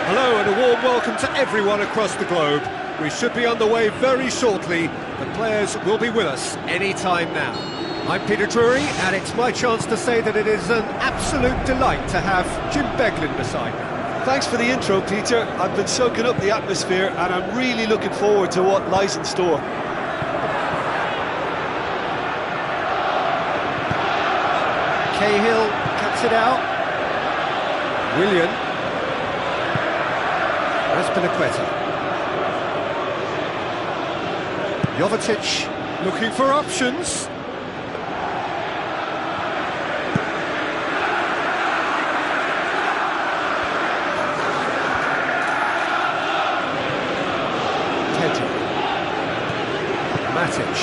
Hello and a warm welcome to everyone across the globe. We should be underway very shortly. The players will be with us any time now. I'm Peter Drury, and it's my chance to say that it is an absolute delight to have Jim Beglin beside me. Thanks for the intro, Peter. I've been soaking up the atmosphere and I'm really looking forward to what lies in store. Cahill cuts it out. Willian. Azpilicueta. Jovetic looking for options. Pedro. Matic.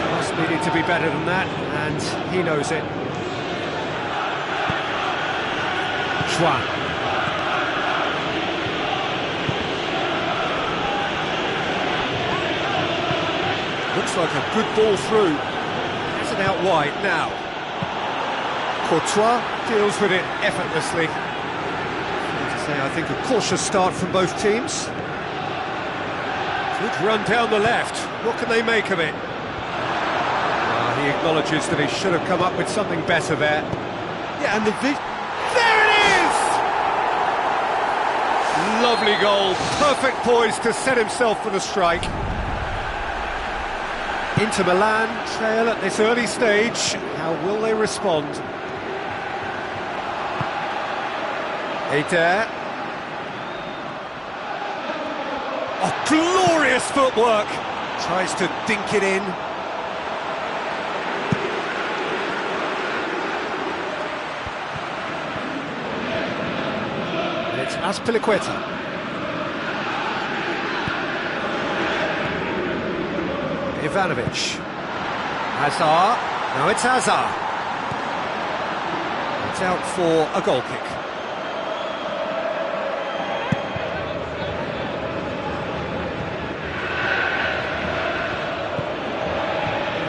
Must needed to be better than that, and he knows it. Schwan. Looks like a good ball through. Has it out wide now. Courtois deals with it effortlessly. I think a cautious start from both teams. Good run down the left. What can they make of it? He acknowledges that he should have come up with something better there. Yeah, and there it is! Lovely goal. Perfect poise to set himself for the strike. Inter Milan trail at this early stage. How will they respond? Eder. Oh, glorious footwork! Tries to dink it in. And it's Azpilicueta. Ivanovic. Hazard. Now it's Hazard. It's out for a goal kick.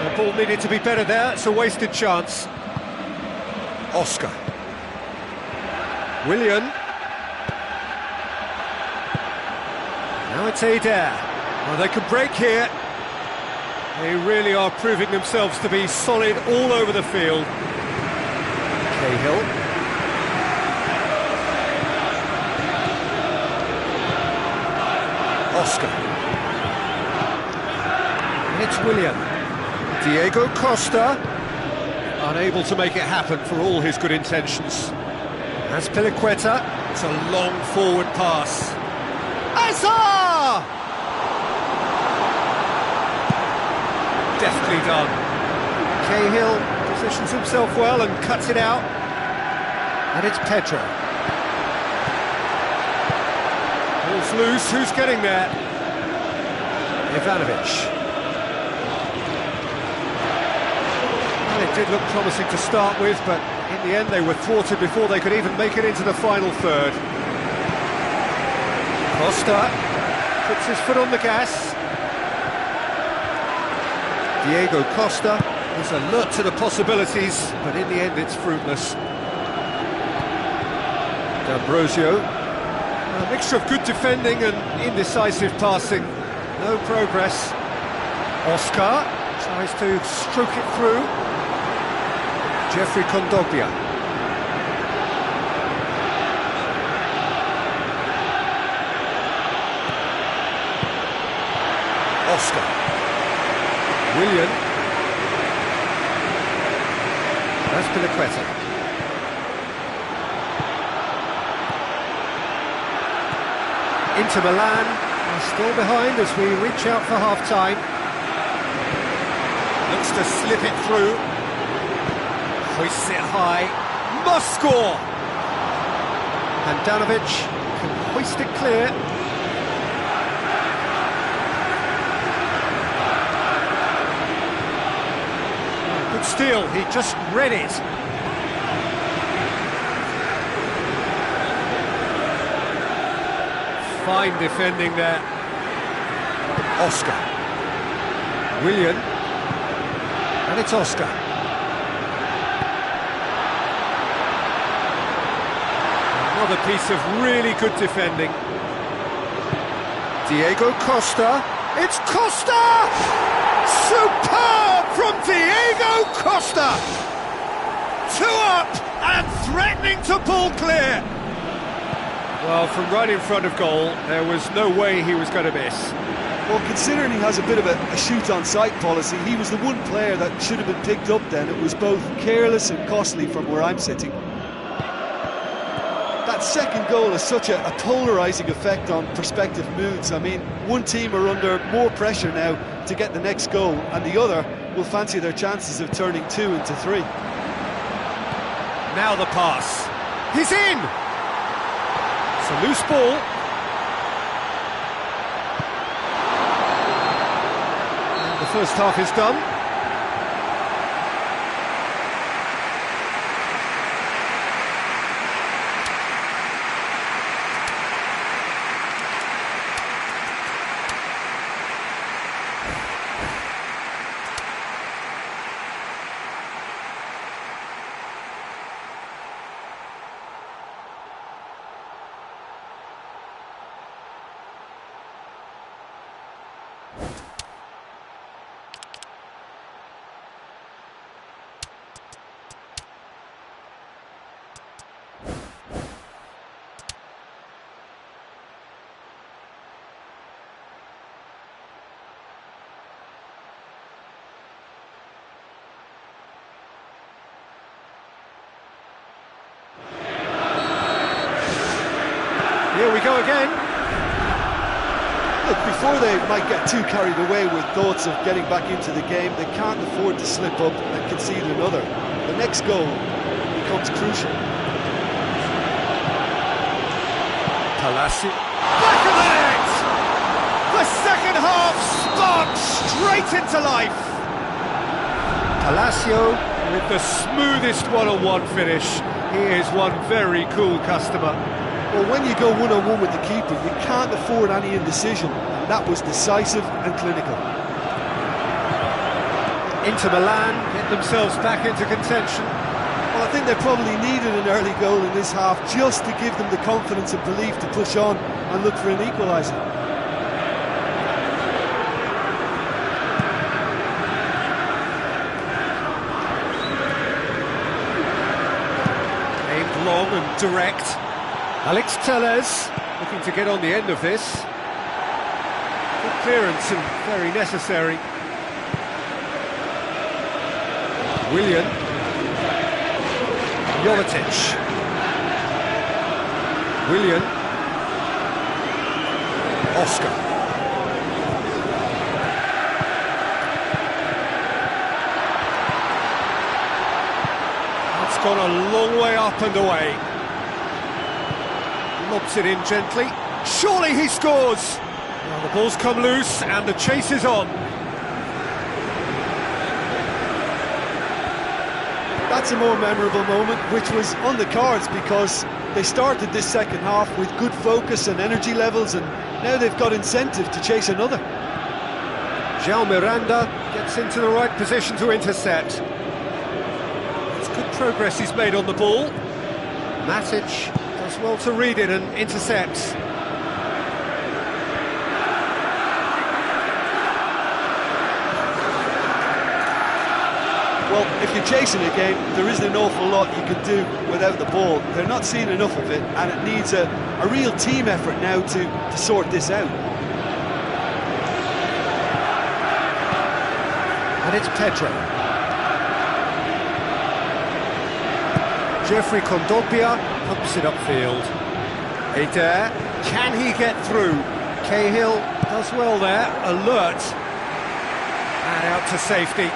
The ball needed to be better there. It's a wasted chance. Oscar. Willian. Now it's Eder. Well, they can break here. They really are proving themselves to be solid all over the field. Cahill. Oscar. And it's Willian. Diego Costa. Unable to make it happen for all his good intentions. Azpilicueta. It's a long forward pass. Hazard! Deftly done. Cahill positions himself well and cuts it out. And it's Pedro. Ball's loose, who's getting there? Ivanovic. Well, it did look promising to start with, but in the end they were thwarted before they could even make it into the final third. Costa puts his foot on the gas. Diego Costa is alert to the possibilities, but in the end it's fruitless. D'Ambrosio, a mixture of good defending and indecisive passing. No progress. Oscar tries to stroke it through. Jeffrey Kondogbia. Oscar. Willian. Azpilicueta. Inter Milan are still behind as we reach out for half-time. Looks to slip it through. Hoists it high. Must score! And Handanovic can hoist it clear. Good steal, he just read it. Fine defending there. Oscar. Willian. And it's Oscar. Another piece of really good defending. Diego Costa. It's Costa! Superb from Diego Costa! 2 up and threatening to pull clear. Well, from right in front of goal, there was no way he was going to miss. Well, considering he has a bit of a shoot-on-sight policy, he was the one player that should have been picked up then. It was both careless and costly from where I'm sitting. That second goal has such a polarising effect on prospective moods. I mean, one team are under more pressure now to get the next goal, and the other will fancy their chances of turning 2 into 3. Now the pass. He's in! It's a loose ball. And the first half is done. Here we go again. Look, before they might get too carried away with thoughts of getting back into the game, they can't afford to slip up and concede another. The next goal becomes crucial. Palacio. Back of the net! The second half sparked straight into life. Palacio with the smoothest one-on-one finish. He is one very cool customer. Well, when you go one-on-one with the keeper, you can't afford any indecision, and that was decisive and clinical. Inter Milan get themselves back into contention. Well, I think they probably needed an early goal in this half just to give them the confidence and belief to push on and look for an equaliser. Aimed long and direct. Alex Telles looking to get on the end of this. Good clearance and very necessary. Willian. Jovetic. Willian. Oscar. It's gone a long way up and away. Lobs it in gently. Surely he scores! Well, the ball's come loose and the chase is on. That's a more memorable moment, which was on the cards because they started this second half with good focus and energy levels, and now they've got incentive to chase another. João Miranda gets into the right position to intercept. It's good progress he's made on the ball. Matic does well to read it and intercepts. Well, if you're chasing a game, there isn't an awful lot you can do without the ball. They're not seeing enough of it, and it needs a real team effort now to sort this out. And it's Pedro. Jeffrey Kondogbia pumps it upfield. Eder, can he get through? Cahill does well there, alert. And out to safety.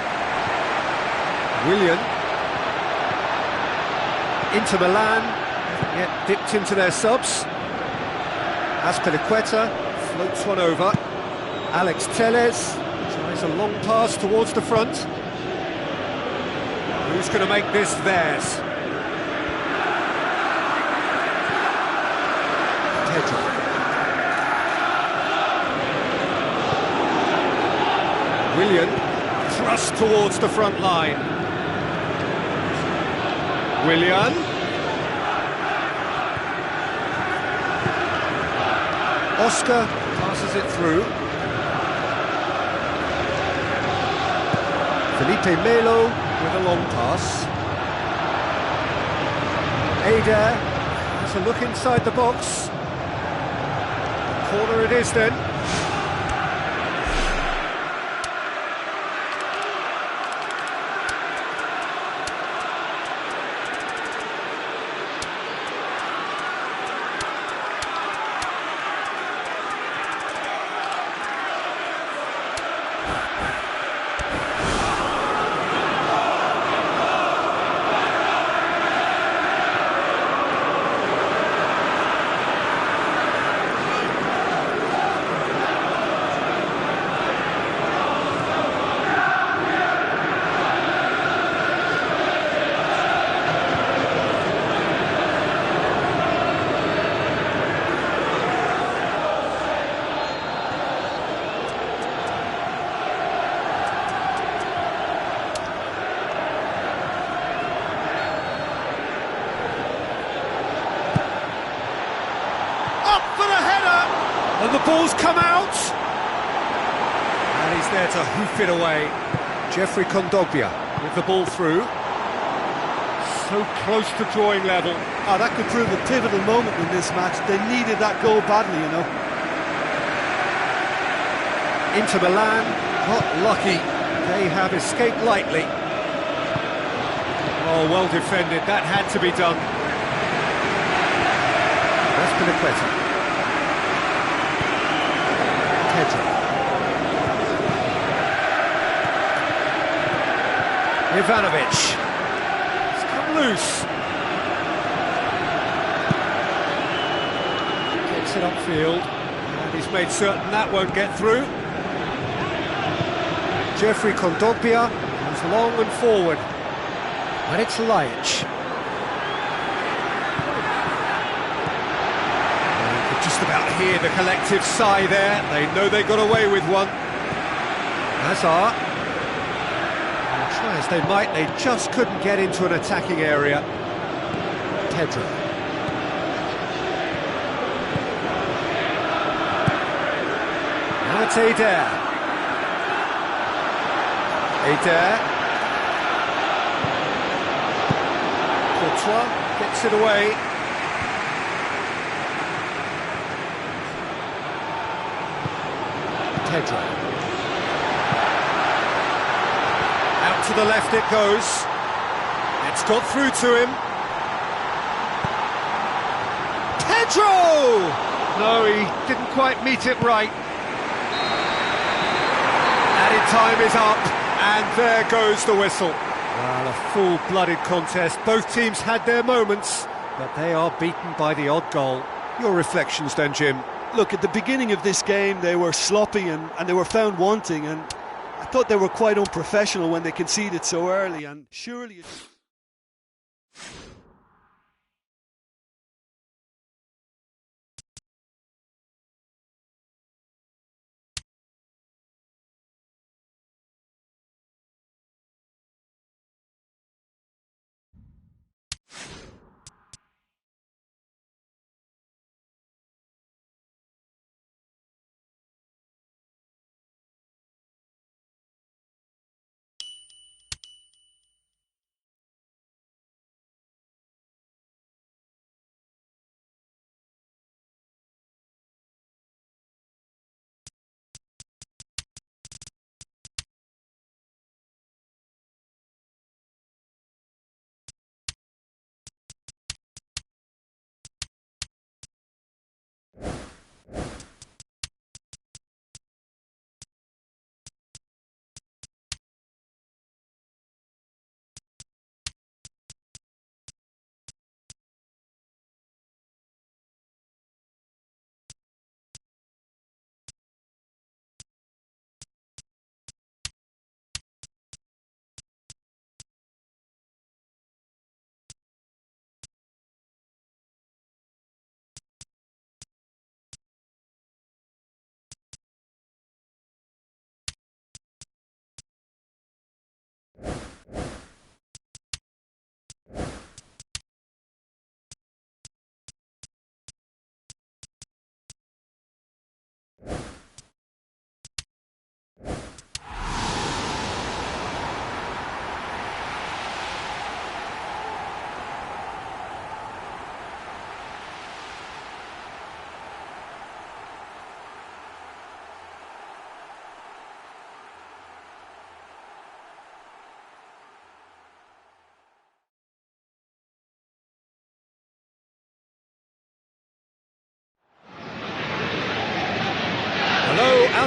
Willian. Inter Milan, yet dipped into their subs. Azpilicueta floats one over. Alex Telles tries a long pass towards the front. Who's going to make this theirs? Pedro. Willian thrust towards the front line. Willian. Oscar passes it through. Felipe Melo with a long pass. Ada has a look inside the box. Corner it is then. And the ball's come out! And he's there to hoof it away. Jeffrey Kondogbia with the ball through. So close to drawing level. Oh, that could prove a pivotal moment in this match. They needed that goal badly, you know. Inter Milan got lucky. They have escaped lightly. Oh, well defended. That had to be done. Espinaqueta. Ivanovic. It's come loose. Gets it upfield. And he's made certain that won't get through. Jeffrey Kondogbia goes long and forward. And it's Lajic. You could just about hear the collective sigh there. They know they got away with one. Hazard. Try as they might, they just couldn't get into an attacking area. Pedro. Now it's Adair. Adair. Courtois gets it away. Pedro. To the left it goes. It's got through to him. Pedro! No, he didn't quite meet it right. Added time is up, and there goes the whistle. Well, a full-blooded contest. Both teams had their moments, but they are beaten by the odd goal. Your reflections then, Jim? Look, at the beginning of this game, they were sloppy and they were found wanting, and I thought they were quite unprofessional when they conceded so early, and surely...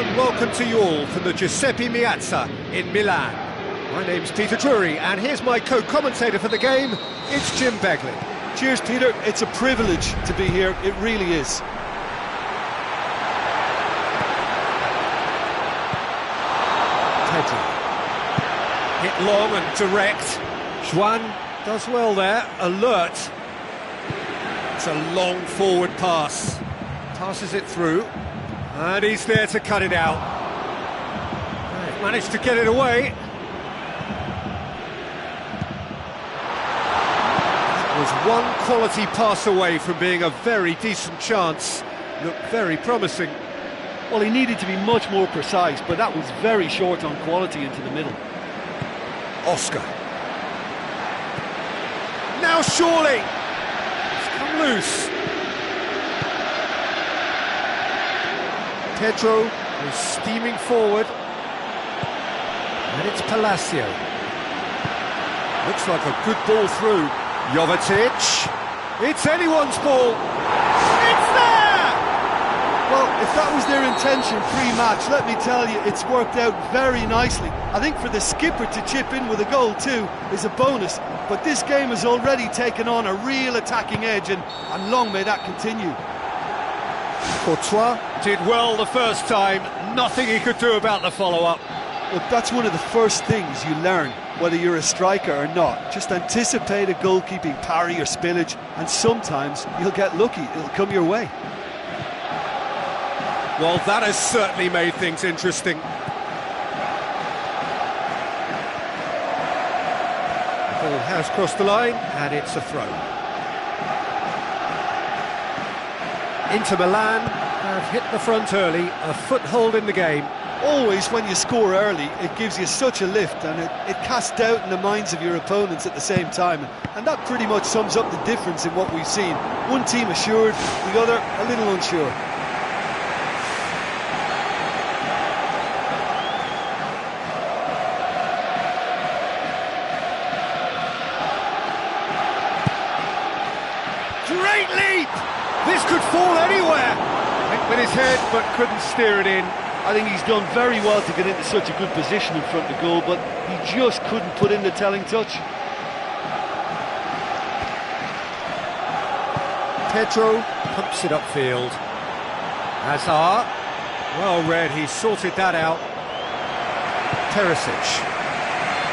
and welcome to you all from the Giuseppe Meazza in Milan. My name's Peter Drury, and here's my co-commentator for the game, it's Jim Begley. Cheers, Peter. It's a privilege to be here, it really is. Pedro. Hit long and direct. Juan does well there, alert. It's a long forward pass. Passes it through, and he's there to cut it out. They've managed to get it away. That was one quality pass away from being a very decent chance. Looked very promising. Well, he needed to be much more precise, but that was very short on quality into the middle. Oscar. Now surely! It's come loose. Pedro is steaming forward. And it's Palacio. Looks like a good ball through. Jovetic. It's anyone's ball. It's there! Well, if that was their intention pre-match, let me tell you, it's worked out very nicely. I think for the skipper to chip in with a goal too is a bonus, but this game has already taken on a real attacking edge, and long may that continue. Courtois did well the first time, nothing he could do about the follow-up. Look, that's one of the first things you learn, whether you're a striker or not. Just anticipate a goalkeeping parry or spillage, and sometimes you'll get lucky, it'll come your way. Well, that has certainly made things interesting. The ball has crossed the line, and it's a throw. Inter Milan have hit the front early, a foothold in the game. Always when you score early, it gives you such a lift, and it casts doubt in the minds of your opponents at the same time. And that pretty much sums up the difference in what we've seen. One team assured, the other a little unsure. Great leap! This could fall anywhere! Went with his head, but couldn't steer it in. I think he's done very well to get into such a good position in front of goal, but he just couldn't put in the telling touch. Pedro pumps it upfield. Hazard, well read, he sorted that out. Perisic.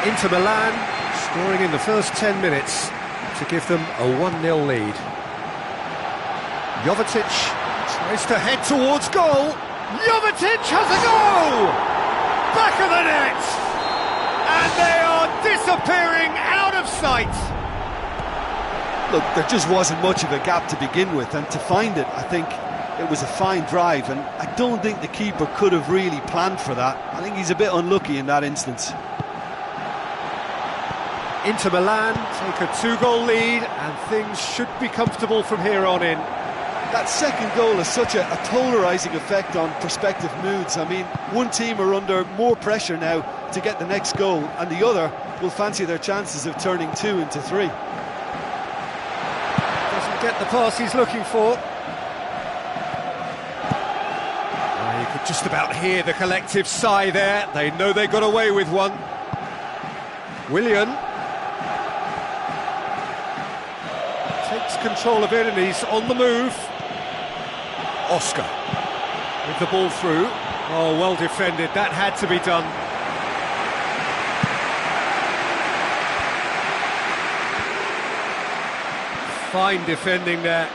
Inter Milan scoring in the first 10 minutes to give them a 1-0 lead. Jovetic tries to head towards goal. Jovetic has a go! Back of the net! And they are disappearing out of sight! Look, there just wasn't much of a gap to begin with, and to find it, I think it was a fine drive, and I don't think the keeper could have really planned for that. I think he's a bit unlucky in that instance. Inter Milan take a 2-goal lead, and things should be comfortable from here on in. That second goal has such a polarising effect on prospective moods. I mean, one team are under more pressure now to get the next goal, and the other will fancy their chances of turning 2 into 3. Doesn't get the pass he's looking for. You could just about hear the collective sigh there. They know they got away with one. Willian takes control of it, and he's on the move. Oscar with the ball through. Oh, well defended, that had to be done. Fine defending there.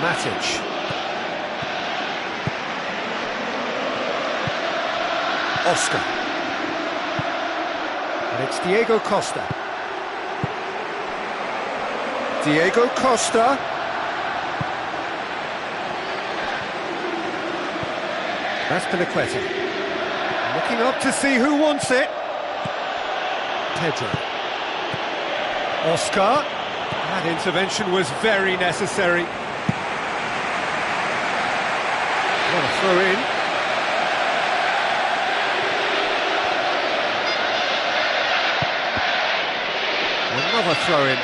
Matic. Oscar. And it's Diego Costa. Diego Costa. That's Pinaqueta. Looking up to see who wants it. Pedro. Oscar. That intervention was very necessary. What a throw in. Another throw in.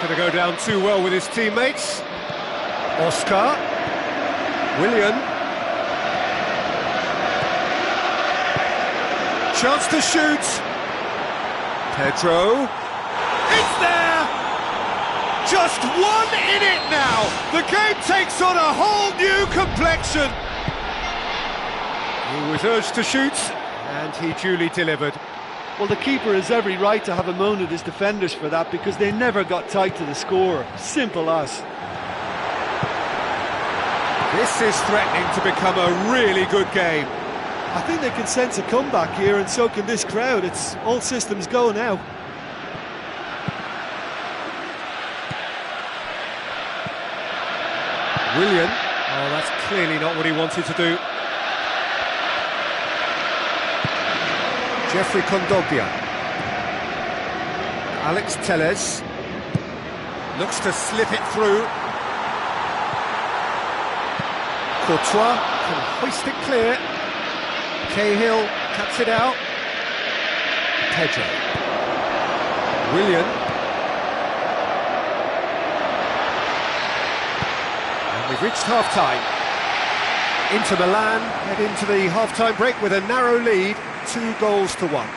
going to go down too well with his teammates. Oscar. Willian. Chance to shoot. Pedro. It's there! Just one in it now! The game takes on a whole new complexion! He was urged to shoot, and he duly delivered. Well, the keeper has every right to have a moan at his defenders for that, because they never got tight to the score. Simple as. This is threatening to become a really good game. I think they can sense a comeback here, and so can this crowd. It's all systems go now. Willian. Oh, that's clearly not what he wanted to do. Jeffrey Kondogbia. Alex Telles. Looks to slip it through. Courtois can hoist it clear. Cahill cuts it out. Pedro. Willian. And we've reached half-time. Inter Milan head into the half-time break with a narrow lead, 2-1.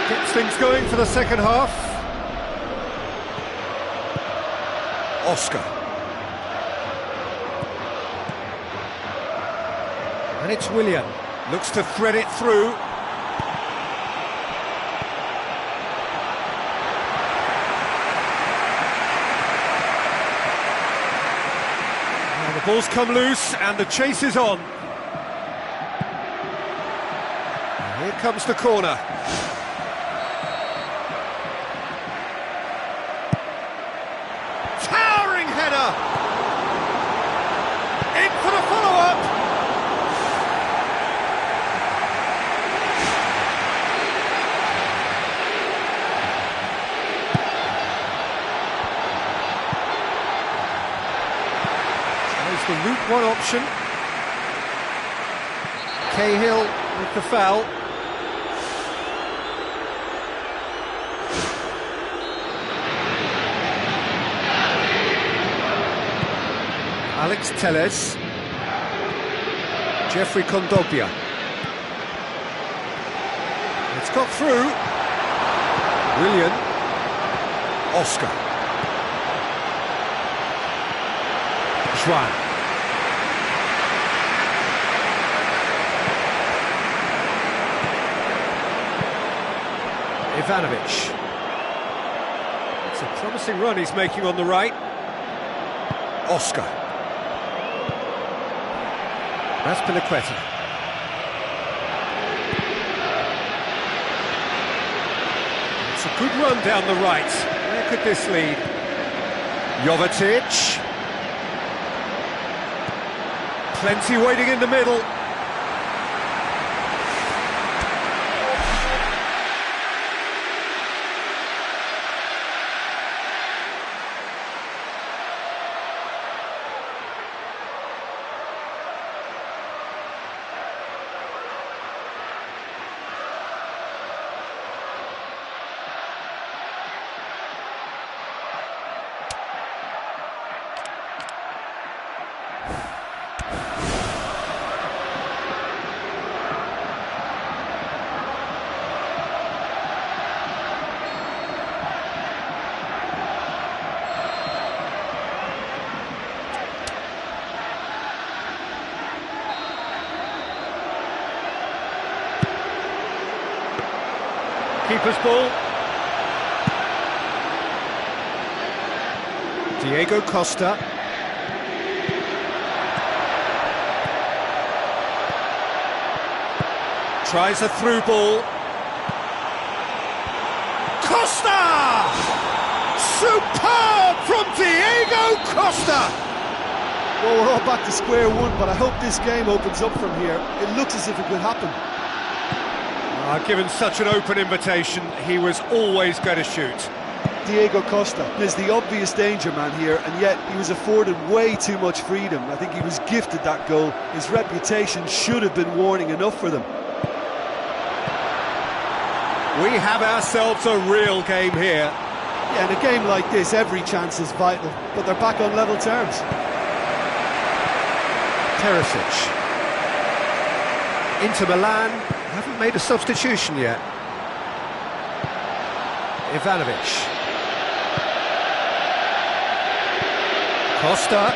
Gets things going for the second half. Oscar. And it's Willian. Looks to thread it through. Now the ball's come loose and the chase is on. And here comes the corner. Header! In for the follow-up! There's the route one option. Cahill with the foul. Alex Telles. Jeffrey Kondogbia. It's got through. Willian. Oscar. Juan. Ivanovic. It's a promising run he's making on the right. Oscar. Raspinaqueta. It's a good run down the right. Where could this lead? Jovetic. Plenty waiting in the middle. Keeper's ball. Diego Costa. Tries a through ball. Costa! Well, we're all back to square one, but I hope this game opens up from here. It looks as if it could happen. Given such an open invitation, he was always going to shoot. Diego Costa is the obvious danger man here, and yet he was afforded way too much freedom. I think he was gifted that goal. His reputation should have been warning enough for them. We have ourselves a real game here. Yeah, in a game like this, every chance is vital, but they're back on level terms. Teresic. Inter Milan haven't made a substitution yet. Ivanovic. Costa.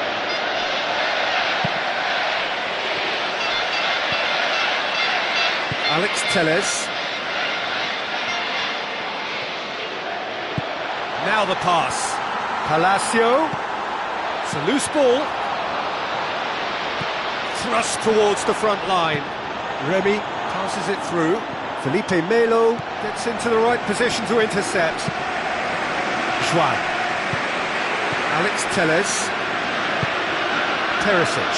Alex Telles. Now the pass. Palacio. It's a loose ball. Thrust towards the front line. Remy passes it through. Felipe Melo gets into the right position to intercept. Joao. Alex Telles. Teresic.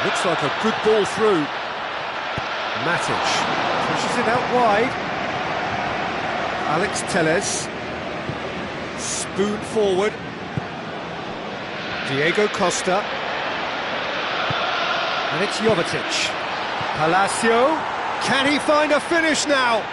Looks like a good ball through. Matic pushes it out wide. Alex Telles. Spoon forward. Diego Costa. And it's Jovetic. Palacio. Can he find a finish now?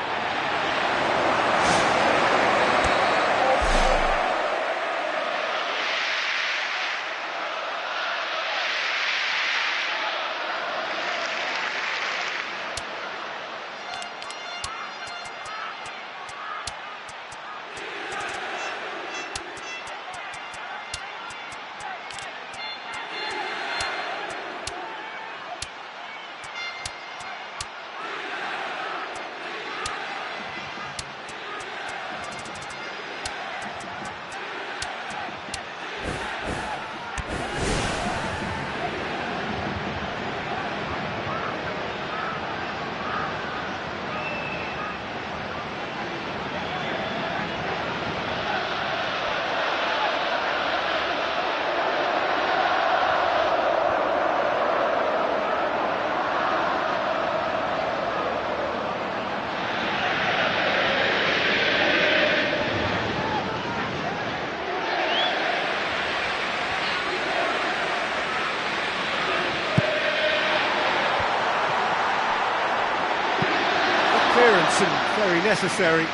Clearance and very necessary.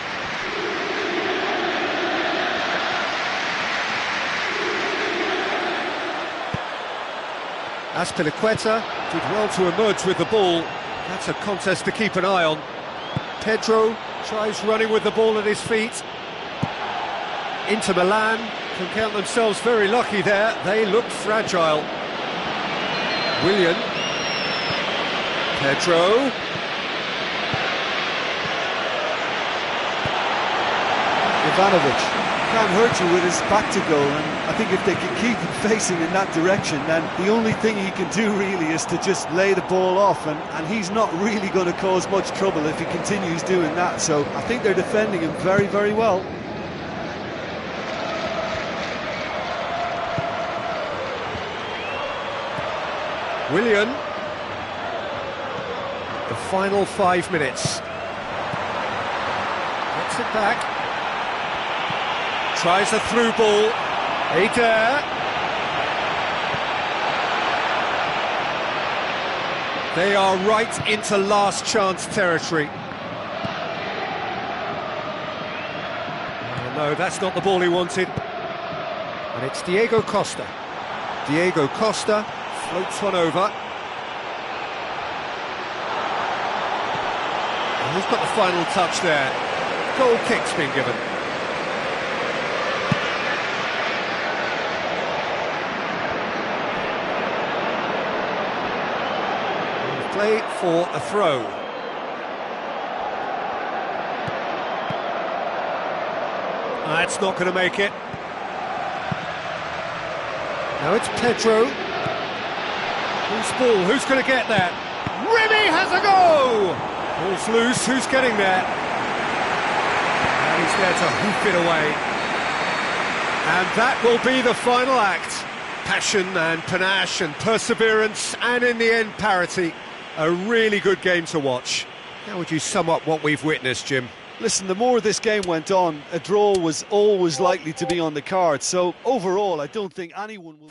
Azpilicueta did well to emerge with the ball. That's a contest to keep an eye on. Pedro tries running with the ball at his feet. Inter Milan can count themselves very lucky there. They look fragile. Willian. Pedro. Ivanovic can't hurt you with his back to goal, and I think if they can keep him facing in that direction, then the only thing he can do really is to just lay the ball off, and he's not really going to cause much trouble if he continues doing that. So I think they're defending him very, very well. Willian. The final 5 minutes. Gets it back. Tries a through ball. Eder. They are right into last chance territory. Oh, no, that's not the ball he wanted. And it's Diego Costa. Diego Costa floats one over. And who's got the final touch there? Goal kick's been given. Play for a throw. That's not going to make it. Now it's Pedro. Loose ball, who's going to get that? Remy has a go! Ball's loose, who's getting there? and he's there to hoof it away. And that will be the final act. Passion and panache and perseverance, and in the end, parity. A really good game to watch. How would you sum up what we've witnessed, Jim? Listen, the more this game went on, a draw was always likely to be on the card. So overall, I don't think anyone will...